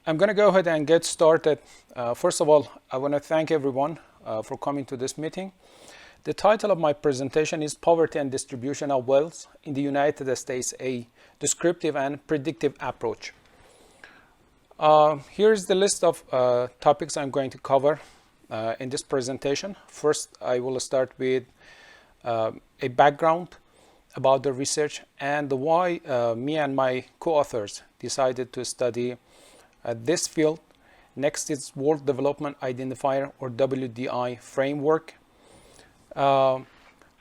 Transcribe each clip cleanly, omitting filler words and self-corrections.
I'm going to go ahead and get started. First of all, I want to thank everyone for coming to this meeting. The title of my presentation is Poverty and Distribution of Wealth in the United States, a Descriptive and Predictive Approach. Here's the list of topics I'm going to cover in this presentation. First, I will start with a background about the research and why me and my co-authors decided to study this field. Next is World Development Identifier, or WDI framework. And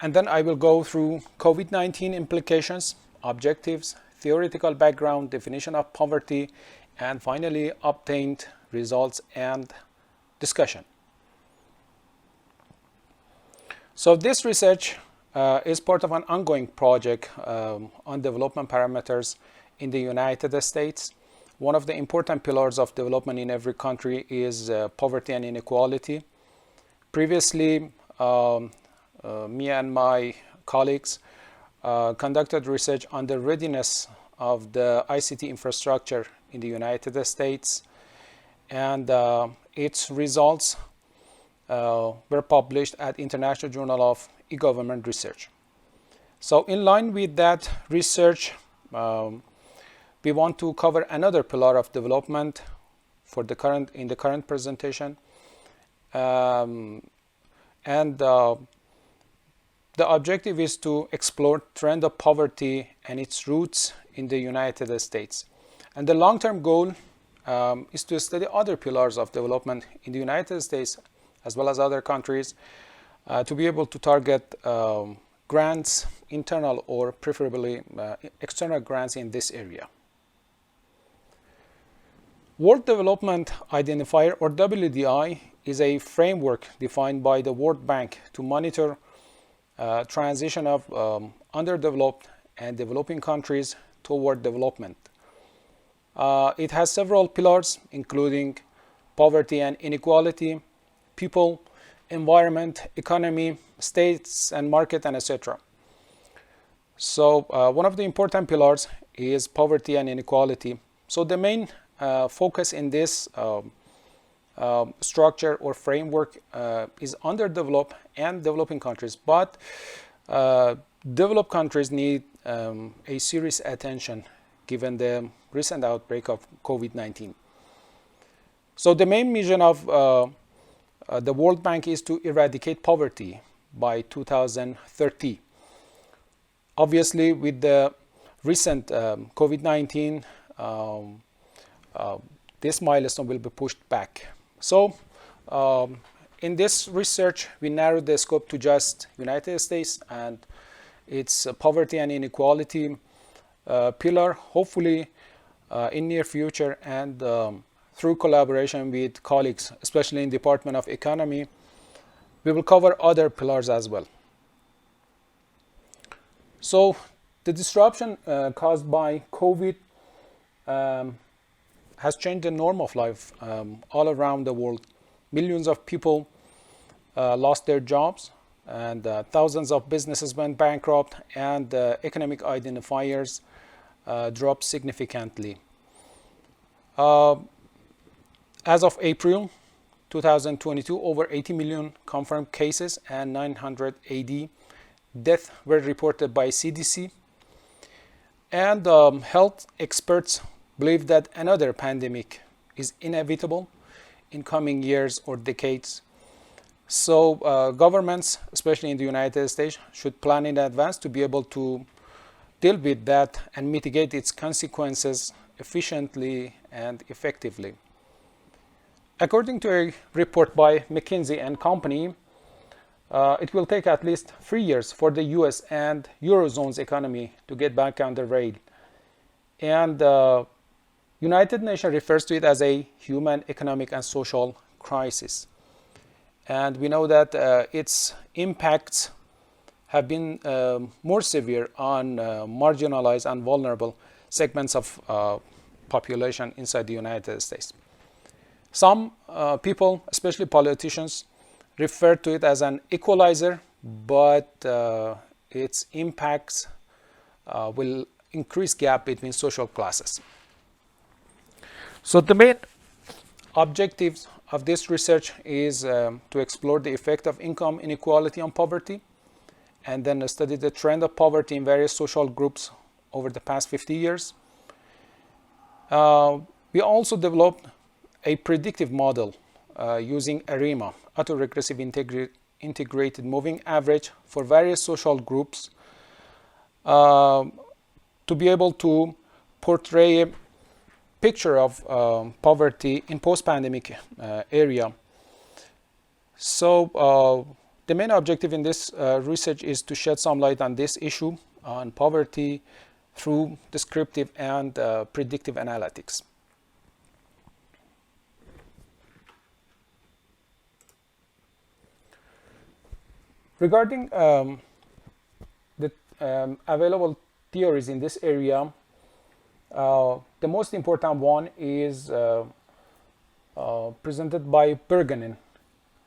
then I will go through COVID-19 implications, objectives, theoretical background, definition of poverty, and finally obtained results and discussion. So this research is part of an ongoing project on development parameters in the United States. One of the important pillars of development in every country is poverty and inequality. Previously, me and my colleagues conducted research on the readiness of the ICT infrastructure in the United States, and its results were published at International Journal of E-Government Research. So in line with that research, we want to cover another pillar of development for in the current presentation, and the objective is to explore trend of poverty and its roots in the United States. And the long-term goal is to study other pillars of development in the United States as well as other countries to be able to target grants, internal or preferably external grants in this area. World Development Identifier, or WDI, is a framework defined by the World Bank to monitor transition of underdeveloped and developing countries toward development. It has several pillars, including poverty and inequality, people, environment, economy, states and market, and etc. So one of the important pillars is poverty and inequality. So the main focus in this structure or framework is underdeveloped and developing countries, but developed countries need a serious attention given the recent outbreak of COVID-19. So the main mission of the World Bank is to eradicate poverty by 2030. Obviously, with the recent COVID-19, this milestone will be pushed back. So in this research, we narrowed the scope to just United States and its poverty and inequality pillar, hopefully in near future, and through collaboration with colleagues, especially in Department of Economy, we will cover other pillars as well. So the disruption caused by COVID has changed the norm of life all around the world. Millions of people lost their jobs, and thousands of businesses went bankrupt, and economic identifiers dropped significantly. As of April 2022, over 80 million confirmed cases and 980 deaths were reported by CDC. And health experts believe that another pandemic is inevitable in coming years or decades. So governments, especially in the United States, should plan in advance to be able to deal with that and mitigate its consequences efficiently and effectively. According to a report by McKinsey and Company, it will take at least 3 years for the US and Eurozone's economy to get back on the rail. And United Nations refers to it as a human, economic, and social crisis. And we know that its impacts have been more severe on marginalized and vulnerable segments of population inside the United States. Some people, especially politicians, refer to it as an equalizer, but its impacts will increase gap between social classes. So the main objectives of this research is to explore the effect of income inequality on poverty, and then study the trend of poverty in various social groups over the past 50 years. We also developed a predictive model using ARIMA, autoregressive integrated moving average, for various social groups to be able to portray a picture of poverty in post-pandemic area. So the main objective in this research is to shed some light on this issue on poverty through descriptive and predictive analytics. Regarding the available theories in this area, the most important one is presented by Bergenen,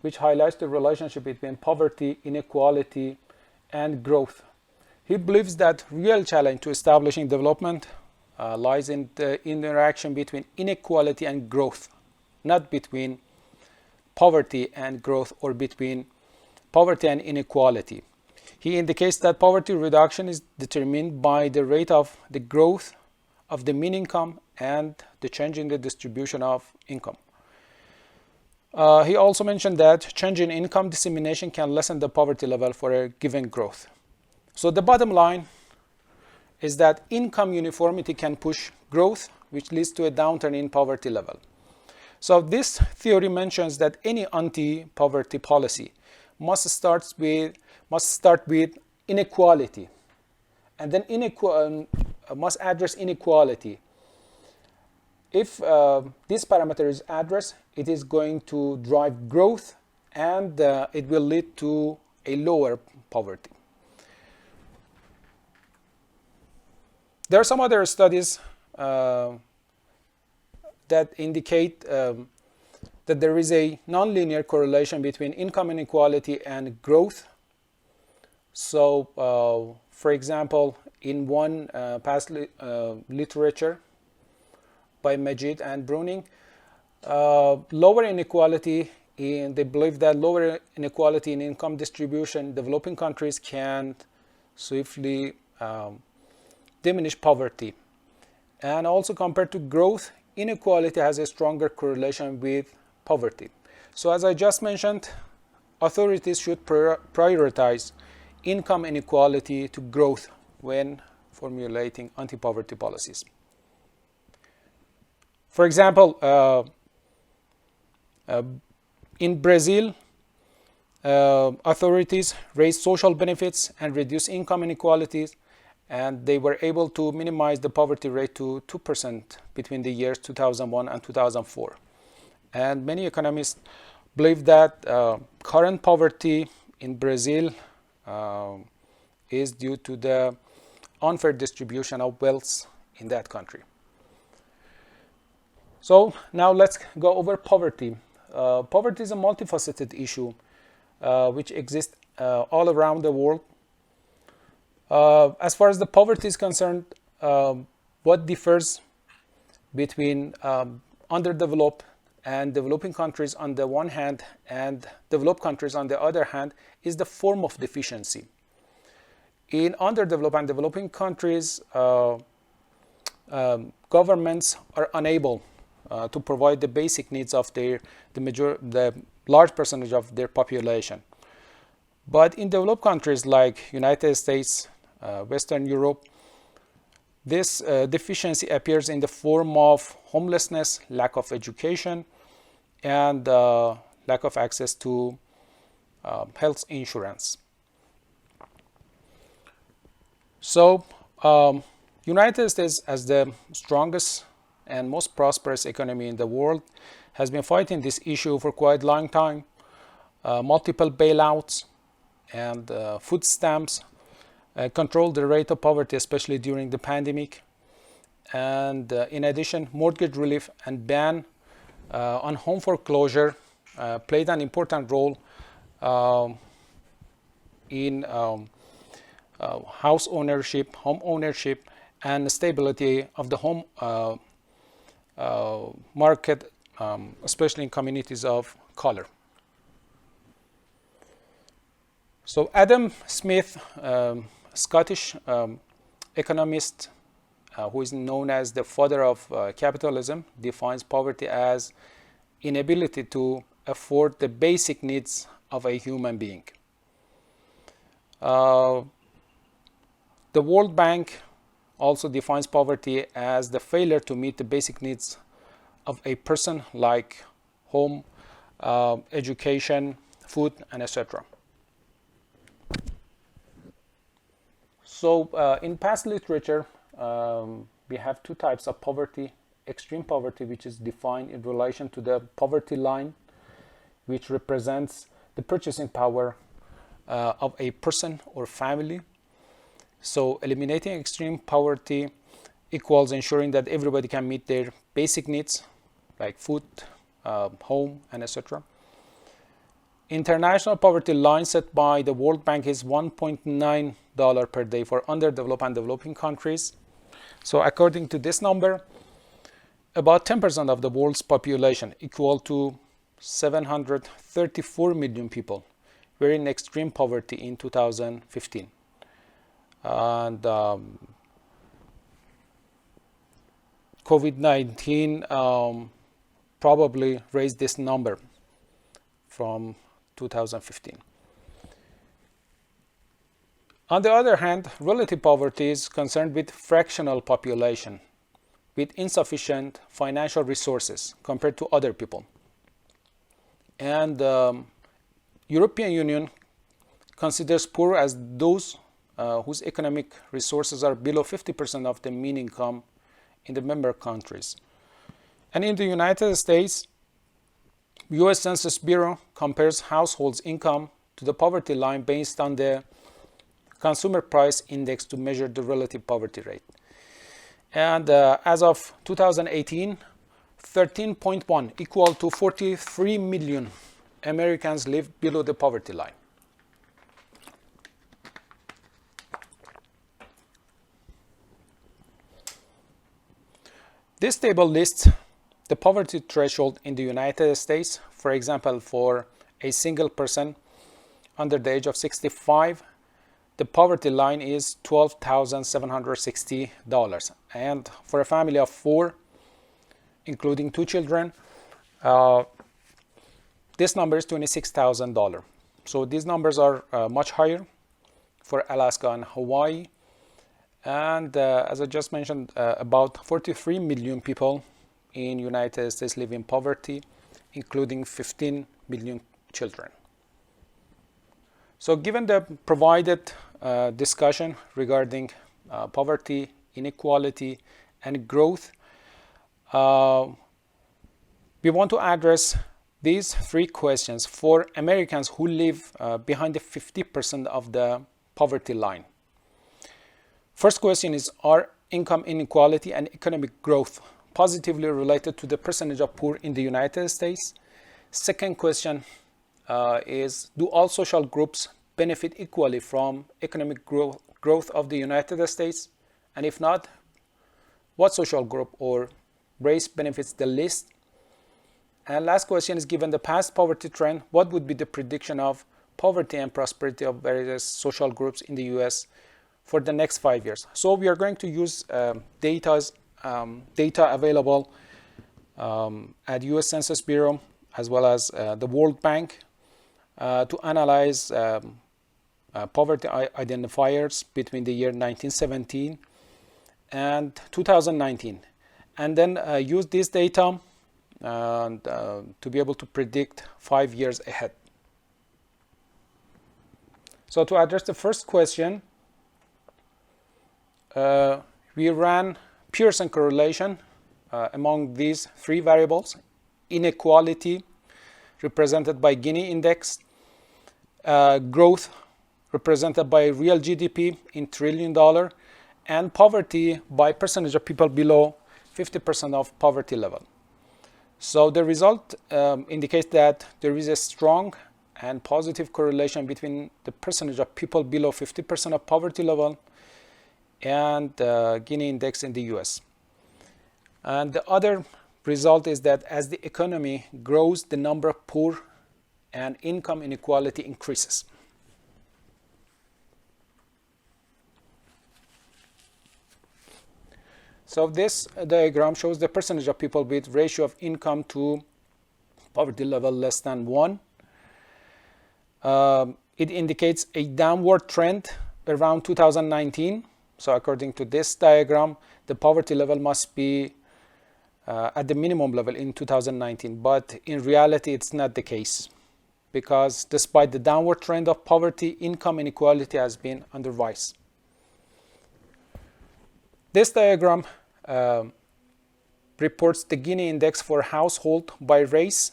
which highlights the relationship between poverty, inequality, and growth. He believes that real challenge to establishing development lies in the interaction between inequality and growth, not between poverty and growth or between poverty and inequality. He indicates that poverty reduction is determined by the rate of the growth of the mean income and the change in the distribution of income. He also mentioned that change in income dissemination can lessen the poverty level for a given growth. So the bottom line is that income uniformity can push growth, which leads to a downturn in poverty level. So this theory mentions that any anti-poverty policy must start with inequality, and then must address inequality. If this parameter is addressed, it is going to drive growth, and it will lead to a lower poverty. There are some other studies that indicate that there is a nonlinear correlation between income inequality and growth. So, for example, in one past literature by Majid and Bruning, lower inequality they believe that lower inequality in income distribution in developing countries can swiftly diminish poverty. And also compared to growth, inequality has a stronger correlation with poverty. So as I just mentioned, authorities should prioritize income inequality to growth when formulating anti-poverty policies. For example, in Brazil, authorities raised social benefits and reduced income inequalities, and they were able to minimize the poverty rate to 2% between the years 2001 and 2004. And many economists believe that current poverty in Brazil is due to the unfair distribution of wealth in that country. So now let's go over poverty. Poverty is a multifaceted issue which exists all around the world. As far as the poverty is concerned, what differs between underdeveloped and developing countries on the one hand and developed countries on the other hand is the form of deficiency. In underdeveloped and developing countries, governments are unable to provide the basic needs of the large percentage of their population. But in developed countries like United States, Western Europe, this deficiency appears in the form of homelessness, lack of education, and lack of access to health insurance. So, United States, as the strongest and most prosperous economy in the world, has been fighting this issue for quite a long time. Multiple bailouts and food stamps controlled the rate of poverty, especially during the pandemic. And in addition, mortgage relief and ban on home foreclosure played an important role in house ownership, home ownership, and stability of the home market, especially in communities of color. So Adam Smith, Scottish economist who is known as the father of capitalism, defines poverty as inability to afford the basic needs of a human being. The World Bank also defines poverty as the failure to meet the basic needs of a person, like home, education, food, and etc. So in past literature, we have two types of poverty: extreme poverty, which is defined in relation to the poverty line, which represents the purchasing power of a person or family. So eliminating extreme poverty equals ensuring that everybody can meet their basic needs like food, home, and etc. International poverty line set by the World Bank is $1.9 per day for underdeveloped and developing countries. So according to this number, about 10% of the world's population, equal to 734 million people, were in extreme poverty in 2015. And COVID-19 probably raised this number from 2015. On the other hand, relative poverty is concerned with fractional population with insufficient financial resources compared to other people. And European Union considers poor as those whose economic resources are below 50% of the mean income in the member countries. And in the United States, U.S. Census Bureau compares households' income to the poverty line based on the Consumer Price Index to measure the relative poverty rate. And as of 2018, 13.1, equal to 43 million Americans live below the poverty line. This table lists the poverty threshold in the United States. For example, for a single person under the age of 65, the poverty line is $12,760. And for a family of 4, including 2 children, this number is $26,000. So these numbers are much higher for Alaska and Hawaii. And as I just mentioned, about 43 million people in United States live in poverty, including 15 million children. So given the provided discussion regarding poverty, inequality, and growth, we want to address these 3 questions for Americans who live behind the 50% of the poverty line. First question is, are income inequality and economic growth positively related to the percentage of poor in the United States? Second question is, do all social groups benefit equally from economic growth of the United States? And if not, what social group or race benefits the least? And last question is, given the past poverty trend, what would be the prediction of poverty and prosperity of various social groups in the US for the next 5 years? So we are going to use data available at US Census Bureau as well as the World Bank to analyze poverty identifiers between the year 1917 and 2019, and then use this data to be able to predict 5 years ahead. So to address the first question, we ran Pearson Correlation among these 3 variables: inequality, represented by Gini index, growth, represented by real GDP in $1 trillion, and poverty by percentage of people below 50% of poverty level. So the result indicates that there is a strong and positive correlation between the percentage of people below 50% of poverty level and Gini index in the US. And the other result is that as the economy grows, the number of poor and income inequality increases. So this diagram shows the percentage of people with ratio of income to poverty level less than 1. It indicates a downward trend around 2019. So according to this diagram, the poverty level must be at the minimum level in 2019. But in reality, it's not the case, because despite the downward trend of poverty, income inequality has been on the rise. This diagram reports the Gini index for household by race.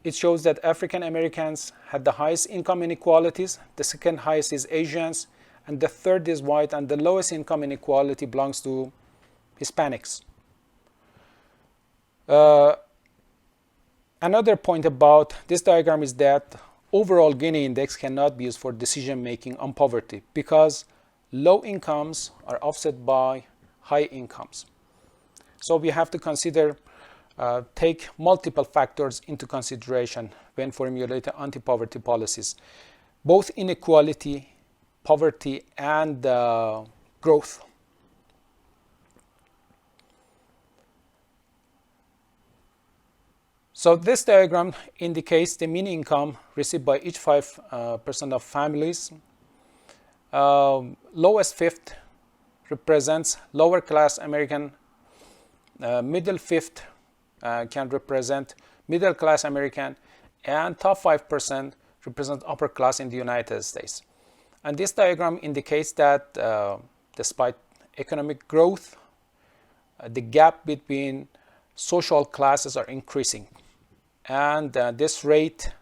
It shows that African Americans had the highest income inequalities, the second highest is Asians, and the third is white, and the lowest income inequality belongs to Hispanics. Another point about this diagram is that overall Gini index cannot be used for decision making on poverty, because low incomes are offset by high incomes. So we have to consider, take multiple factors into consideration when formulating anti-poverty policies, both inequality, poverty, and growth. So this diagram indicates the mean income received by each 5% of families. Lowest fifth represents lower class American. Middle fifth can represent middle class American, and top 5% represent upper class in the United States. And this diagram indicates that despite economic growth, the gap between social classes are increasing. And this rate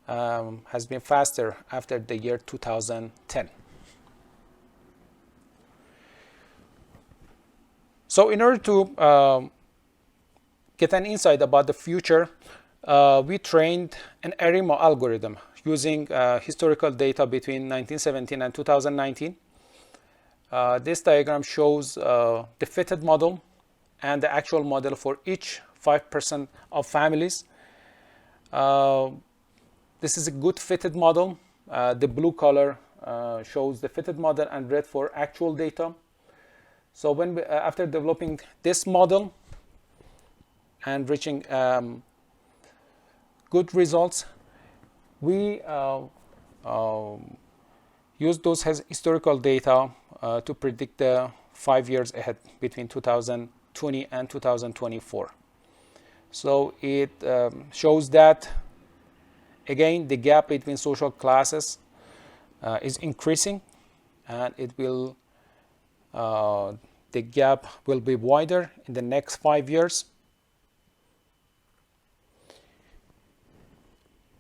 has been faster after the year 2010. So in order to get an insight about the future, we trained an ARIMO algorithm using historical data between 1917 and 2019. This diagram shows the fitted model and the actual model for each 5% of families. This is a good fitted model. The blue color shows the fitted model and red for actual data. So when after developing this model and reaching good results, we use those historical data to predict the 5 years ahead between 2020 and 2024. So it shows that, again, the gap between social classes is increasing, and it will the gap will be wider in the next 5 years.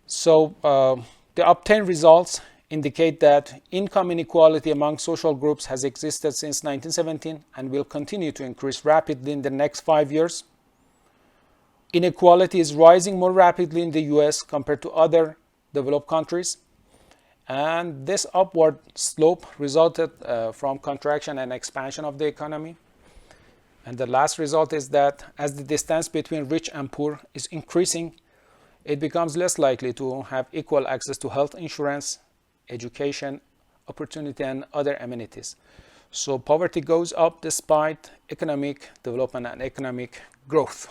So the obtained results indicate that income inequality among social groups has existed since 1917 and will continue to increase rapidly in the next 5 years. Inequality is rising more rapidly in the US compared to other developed countries. And this upward slope resulted from contraction and expansion of the economy. And the last result is that as the distance between rich and poor is increasing, it becomes less likely to have equal access to health insurance, education, opportunity, and other amenities. So poverty goes up despite economic development and economic growth.